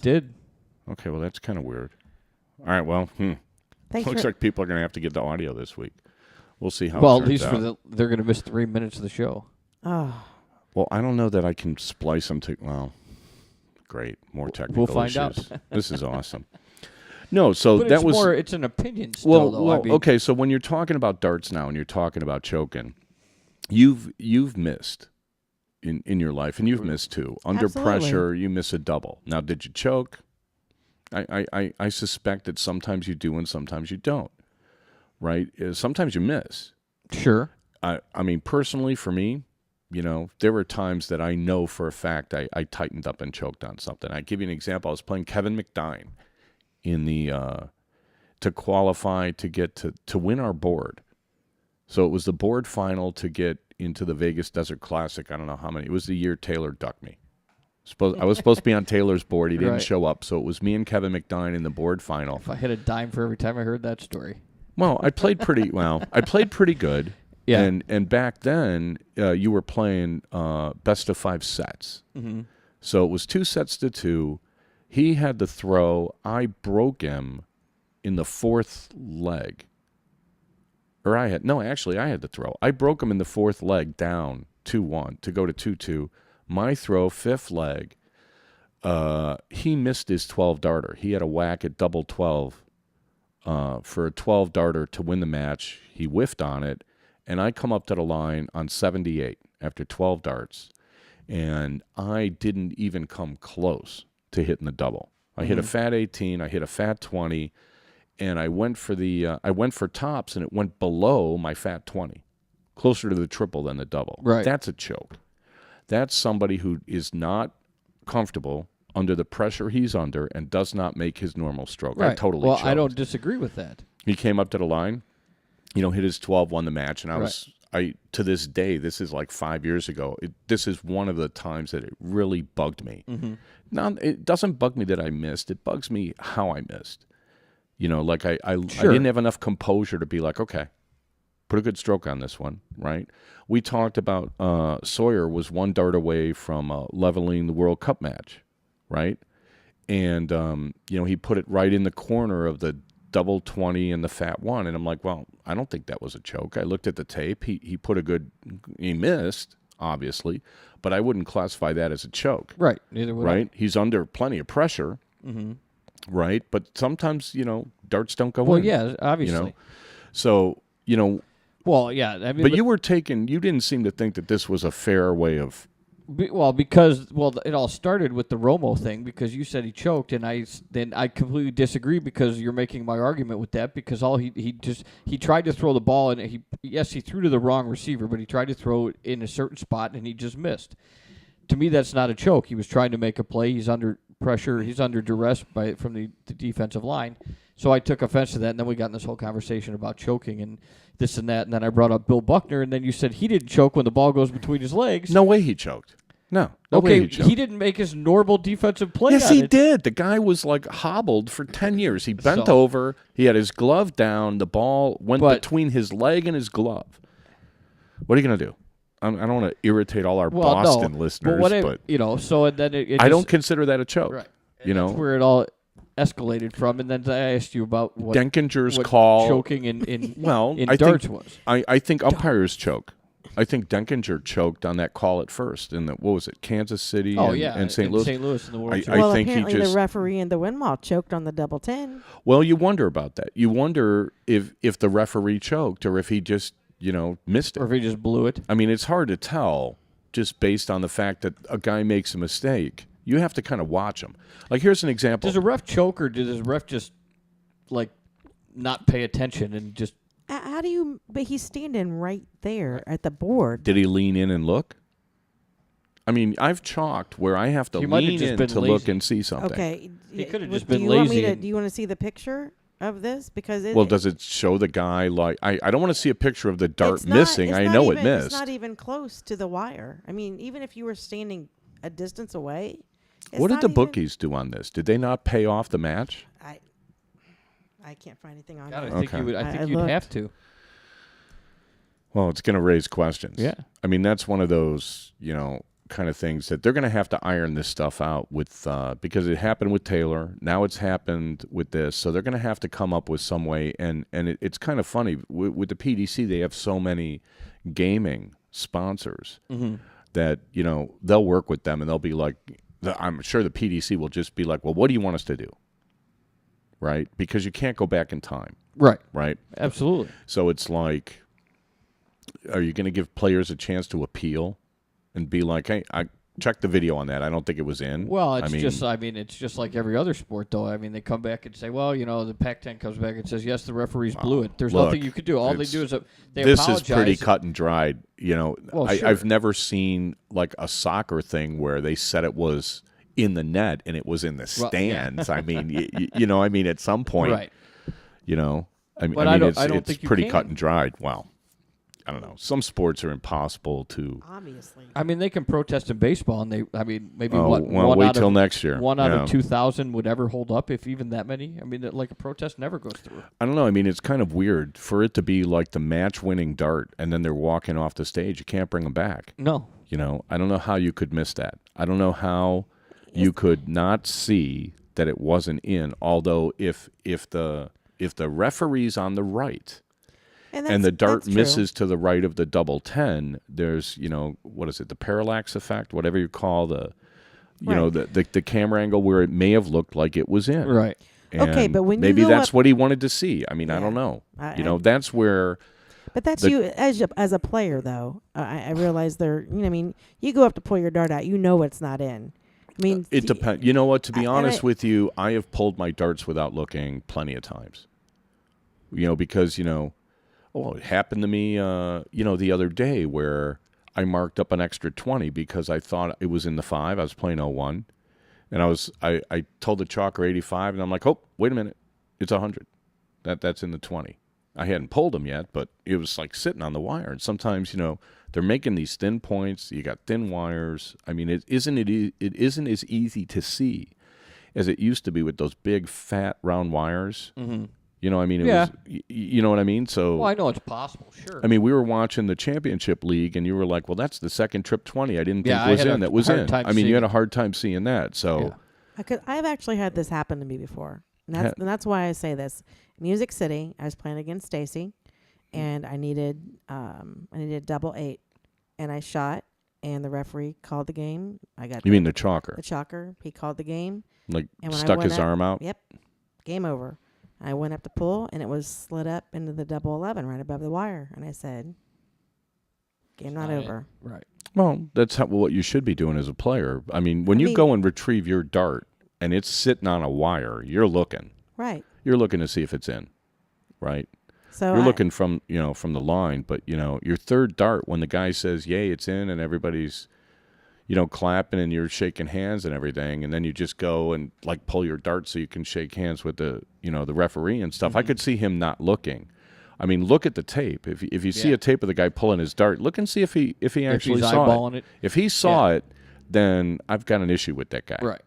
did. Okay, well, that's kind of weird. All right, well, looks like people are going to have to get the audio this week. We'll see how it Well, turns at least out. they're going to miss 3 minutes of the show. Oh. Well, I don't know that I can splice them to. Well, great, more technical We'll find issues. out. This is awesome. No, so But that it's was more. It's an opinion still, though. I mean, okay. So when you're talking about darts now, and you're talking about choking, you've missed in your life, and you've missed too. Under Absolutely. pressure, you miss a double. Now, did you choke? I suspect that sometimes you do and sometimes you don't. Right? Sometimes you miss. sure. I mean, personally, for me, there were times that I know for a fact I tightened up and choked on something. I give you an example. I was playing Kevin McDine in the to qualify to get to win our board. So it was the board final to get into the Vegas Desert Classic. I don't know how many. It was the year Taylor ducked me. I was supposed to be on Taylor's board. He didn't Right. show up. So it was me and Kevin McDine in the board final. If I hit a dime for every time I heard that story. Well, I played pretty well. I played pretty good. Yeah. And back then, you were playing best of 5 sets. Mm-hmm. So it was 2-2. He had the throw. I broke him in the 4th leg. Or I had the throw. I broke him in the 4th leg down 2-1 to go to 2-2. My throw, 5th leg. He missed his 12 darter. He had a whack at double 12 for a 12 darter to win the match. He whiffed on it. And I come up to the line on 78 after 12 darts, and I didn't even come close to hitting the double. I hit a fat 18, I hit a fat 20, and I went for tops, and it went below my fat 20, closer to the triple than the double. Right. That's a choke. That's somebody who is not comfortable under the pressure he's under and does not make his normal stroke. Right. I totally Well, choked. I don't disagree with that. He came up to the line, hit his 12, won the match, and to this day, this is like 5 years ago, this is one of the times that it really bugged me. Mm-hmm. Now, it doesn't bug me that I missed. It bugs me how I missed. Like I Sure. didn't have enough composure to be like, okay, put a good stroke on this one, right? We talked about Sawyer was 1 dart away from leveling the World Cup match, right? And, he put it right in the corner of the double 20 and the fat 1, and I'm like, well, I don't think that was a choke. I looked at the tape. He missed, obviously, but I wouldn't classify that as a choke. Right. Neither would Right? He's under plenty of pressure, right? But sometimes, darts don't go in. Well, yeah, obviously. So, Well, yeah. I mean, but you didn't seem to think that this was a fair way of... because it all started with the Romo thing because you said he choked, and I completely disagree because you're making my argument with that because he tried to throw the ball and he threw to the wrong receiver, but he tried to throw it in a certain spot and he just missed. To me, that's not a choke. He was trying to make a play. He's under pressure. He's under duress from the defensive line. So I took offense to that, and then we got in this whole conversation about choking and this and that, and then I brought up Bill Buckner, and then you said he didn't choke when the ball goes between his legs. No way he choked. No way Okay, he choked. he didn't make his normal defensive play. Yes, on he it. did. The guy was like hobbled for 10 years. He bent over. He had his glove down. The ball went between his leg and his glove. What are you going to do? I don't want to irritate all our Boston listeners, but so and then I don't consider that a choke. Right. That's where it all escalated from, and then I asked you about what Denkinger's what call choking in well, in I darts think, was. I think umpires choke. I think Denkinger choked on that call at first in what was it, Kansas City and St. Louis? St. Louis in the World I Series. think apparently he just the referee in the windmill choked on the double 10. Well, you wonder about that. You wonder if the referee choked or if he just missed it, or if he just blew it. I mean, it's hard to tell just based on the fact that a guy makes a mistake. You have to kind of watch him. Like, here's an example. Does a ref choke, or does a ref just not pay attention and just? How do you? But he's standing right there at the board. Did he lean in and look? I mean, I've chalked where I have to He might have lean just in been to lazy. look and see something. Okay, He could have just do been you want me lazy to? and- Do you want to see the picture of this? Because Well, does it show the guy like I don't want to see a picture of the dart it's not- missing. it's I not know even, it missed. It's not even close to the wire. I mean, even if you were standing a distance away. It's What did not the even- bookies do on this? Did they not pay off the match? I can't find anything on God, it. I think Okay. you would. I I think you'd looked. have to. Well, it's going to raise questions. Yeah. I mean, that's one of those, kind of things that they're going to have to iron this stuff out with because it happened with Taylor. Now it's happened with this. So they're going to have to come up with some way. And it's kind of funny. With the PDC, they have so many gaming sponsors that, they'll work with them and they'll be like, I'm sure the PDC will just be like, well, what do you want us to do? Right? Because you can't go back in time. Right. Right? Absolutely. So it's like, are you going to give players a chance to appeal and be like, hey, I checked the video on that. I don't think it was in. Well, it's just like every other sport, though. I mean, they come back and say, well, the Pac-10 comes back and says, yes, the referees blew it. There's nothing you could do. All they do is they this apologize. Is pretty cut and dried. Well, sure. I've never seen like a soccer thing where they said it was in the net and it was in the stands. Well, yeah. I mean, at some point, right. I mean, I don't it's think you pretty can. cut and dried. Wow. I don't know. Some sports are impossible to. Obviously. I mean, they can protest in baseball, and maybe wait till next year. One out of 2,000 would ever hold up, if even that many. I mean, like a protest never goes through. I don't know. I mean, it's kind of weird for it to be like the match-winning dart, and then they're walking off the stage. You can't bring them back. No. I don't know how you could miss that. I don't know how you could not see that it wasn't in. Although, if the referee's on the right. And the dart misses to the right of the double 10. There's, what is it? The parallax effect, whatever you call the camera angle where it may have looked like it was in. Right. And okay, but when maybe you go that's up, what he wanted to see. I mean, I don't know. That's where. But that's you as a player, though. I realize you go up to pull your dart out, it's not in. I mean, it depends. You know what? To be honest with you, I have pulled my darts without looking plenty of times. Because it happened to me, the other day where I marked up an extra 20 because I thought it was in the 5. I was playing 01. And I told the chalker 85, and I'm like, oh, wait a minute. It's 100. That's in the 20. I hadn't pulled them yet, but it was like sitting on the wire. And sometimes, they're making these thin points. You got thin wires. I mean, it isn't as easy to see as it used to be with those big, fat, round wires. Mm-hmm. It was, you know what I mean? So, well, I know it's possible, sure. I mean, we were watching the championship league, and you were like, well, that's the second trip 20 I didn't think was in. That was in. I mean, you had a hard time seeing that. So, I've actually had this happen to me before. And that's why I say this. Music City, I was playing against Stacy, and I needed double 8. And I shot, and the referee called the game. You mean the chalker? The chalker. He called the game. Like stuck his arm out? Yep. Game over. I went up to pull, and it was slid up into the double 11 right above the wire. And I said, game not over. Right. Well, that's what you should be doing as a player. I mean, when you go and retrieve your dart, and it's sitting on a wire, you're looking. Right. You're looking to see if it's in. Right? So you're looking from the line, but, your third dart, when the guy says, yay, it's in, and everybody's, clapping and you're shaking hands and everything, and then you just go and like pull your dart so you can shake hands with the the referee and stuff. Mm-hmm. I could see him not looking. I mean, look at the tape. If you see a tape of the guy pulling his dart, look and see if he actually saw it. If he saw it, then I've got an issue with that guy. Right.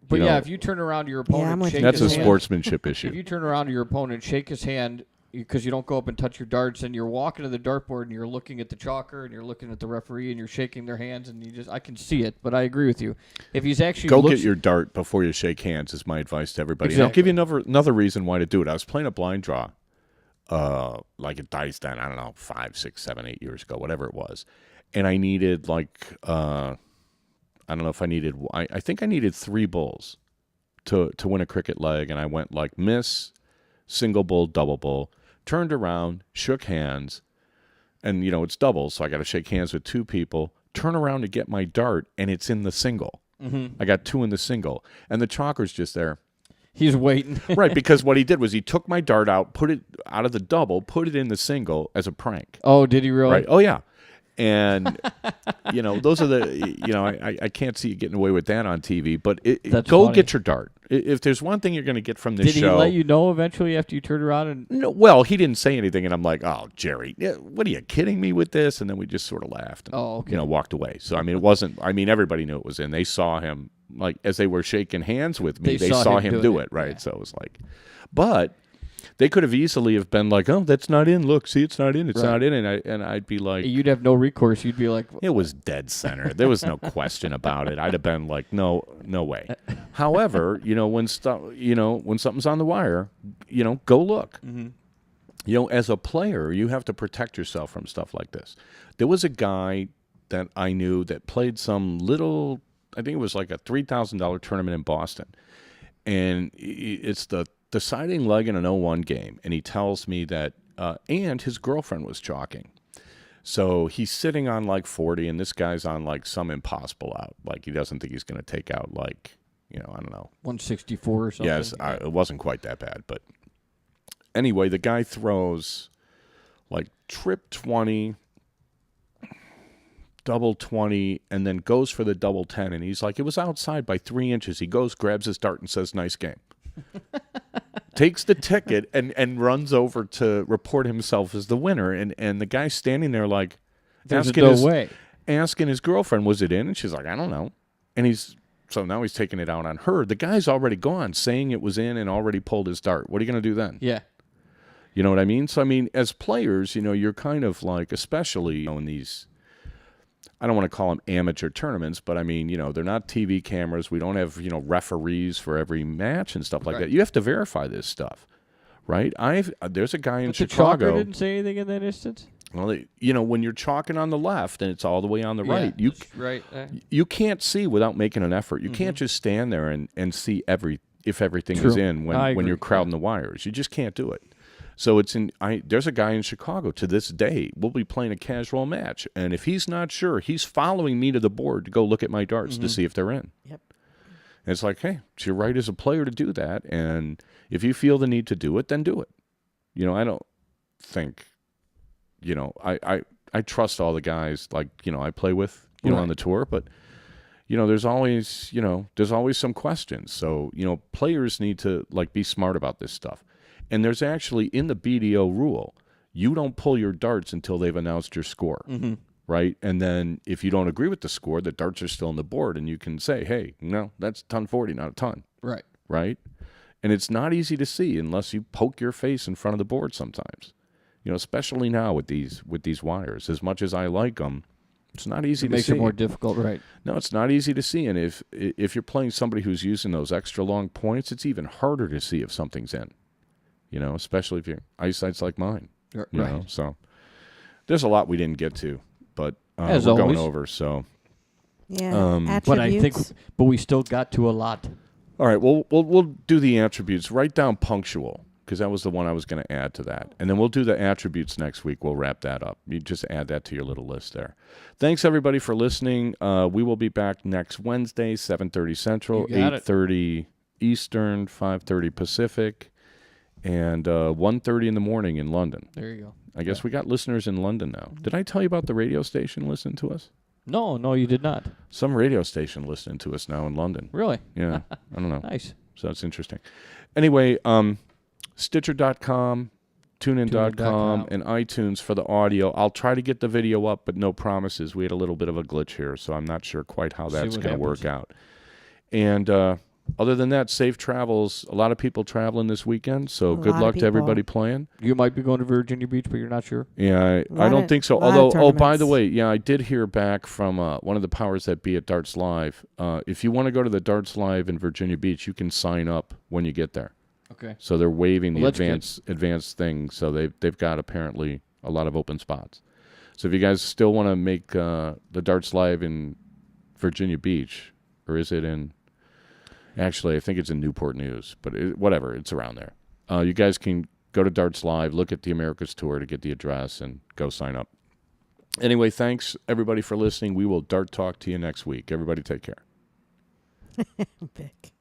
But if you turn around to your opponent, shake that's his a hand, sportsmanship issue. If you turn around to your opponent, shake his hand, because you don't go up and touch your darts, and you're walking to the dartboard and you're looking at the chalker and you're looking at the referee and you're shaking their hands, and I can see it, but I agree with you. If he's actually get your dart before you shake hands is my advice to everybody. Exactly. And I'll give you another reason why to do it. I was playing a blind draw, like a dice den, I don't know, 5, 6, 7, 8 years ago, whatever it was, and I needed I don't know if I needed. I think I needed 3 bulls to win a cricket leg, and I went like miss, single bull, double bull. Turned around, shook hands, and, it's double, so I got to shake hands with 2 people. Turn around to get my dart, and it's in the single. Mm-hmm. I got 2 in the single, and the chalker's just there. He's waiting. Right, because what he did was he took my dart out, put it out of the double, put it in the single as a prank. Oh, did he really? Right. Oh, yeah. And, those are the, I can't see you getting away with that on TV, but go funny. Get your dart. If there's one thing you're going to get from this show. Did he let you know eventually after you turned around? And no, well, he didn't say anything, and I'm like, oh, Jerry, what are you kidding me with this? And then we just sort of laughed and, walked away. So, I mean, it wasn't, everybody knew it was in. They saw him, like, as they were shaking hands with me, they saw him do it, right? Yeah. So it was like, but They could have easily have been like, "Oh, that's not in. Look, see, it's not in. It's Right. not in." And I'd be like, You'd have no recourse. You'd be like, it was dead center. There was no question about it. I'd have been like, no way. However, when something's on the wire, go look. As a player, you have to protect yourself from stuff like this. There was a guy that I knew that played some little, I think it was like a $3,000 tournament in Boston. And it's the deciding leg in an 0-1 game. And he tells me that, and his girlfriend was chalking. So he's sitting on like 40, and this guy's on like some impossible out. Like he doesn't think he's going to take out like, I don't know. 164 or something. Yes, it wasn't quite that bad. But anyway, the guy throws like trip 20, double 20, and then goes for the double 10. And he's like, it was outside by 3 inches. He goes, grabs his dart, and says, "Nice game." Takes the ticket and runs over to report himself as the winner. And the guy's standing there like, asking his girlfriend, "Was it in?" And she's like, "I don't know." And so now he's taking it out on her. The guy's already gone, saying it was in and already pulled his dart. What are you going to do then? Yeah. You know what I mean? So, I mean, as players, you're kind of like, especially in these, I don't want to call them amateur tournaments, but I mean, they're not TV cameras. We don't have, referees for every match and stuff like that. You have to verify this stuff, right? There's a guy in Chicago. The chalker didn't say anything in that instance? Well, when you're chalking on the left and it's all the way on the right, you can't see without making an effort. You can't just stand there and see if everything is in when you're crowding the wires. You just can't do it. So there's a guy in Chicago to this day. We'll be playing a casual match, and if he's not sure, he's following me to the board to go look at my darts to see if they're in. Yep. And it's like, hey, it's your right as a player to do that, and if you feel the need to do it, then do it. I don't think, I trust all the guys like, I play with, on the tour, but there's always some questions. So, players need to like be smart about this stuff. And there's actually, in the BDO rule, you don't pull your darts until they've announced your score, right? And then if you don't agree with the score, the darts are still on the board, and you can say, hey, no, that's a ton 40, not a ton. Right. Right? And it's not easy to see unless you poke your face in front of the board sometimes. Especially now with these wires. As much as I like them, it's not easy to see. It makes it more difficult, right? No, it's not easy to see. And if you're playing somebody who's using those extra long points, it's even harder to see if something's in. Especially if your eyesight's like mine. Right. So there's a lot we didn't get to, but we're going over. So yeah, attributes. But we still got to a lot. All right, we'll do the attributes. Write down punctual, because that was the one I was going to add to that, and then we'll do the attributes next week. We'll wrap that up. You just add that to your little list there. Thanks everybody for listening. We will be back next Wednesday, 7:30 Central, 8:30 Eastern, 5:30 Pacific. And 1:30 in the morning in London. There you go. I guess we got listeners in London now. Did I tell you about the radio station listening to us? No, you did not. Some radio station listening to us now in London. Really? Yeah. I don't know. Nice. So that's interesting. Anyway, Stitcher.com, TuneIn.com, and iTunes for the audio. I'll try to get the video up, but no promises. We had a little bit of a glitch here, so I'm not sure quite how that's going to work out. And other than that, safe travels. A lot of people traveling this weekend, so good luck to everybody playing. You might be going to Virginia Beach, but you're not sure? Yeah, I don't think so. Although, by the way, I did hear back from one of the powers that be at Darts Live. If you want to go to the Darts Live in Virginia Beach, you can sign up when you get there. Okay. So they're waiving the advanced thing, so they've got apparently a lot of open spots. So if you guys still want to make the Darts Live in Virginia Beach, or is it in... Actually, I think it's in Newport News, but whatever, it's around there. You guys can go to Darts Live, look at the Americas Tour to get the address, and go sign up. Anyway, thanks, everybody, for listening. We will Dart Talk to you next week. Everybody take care. Vic.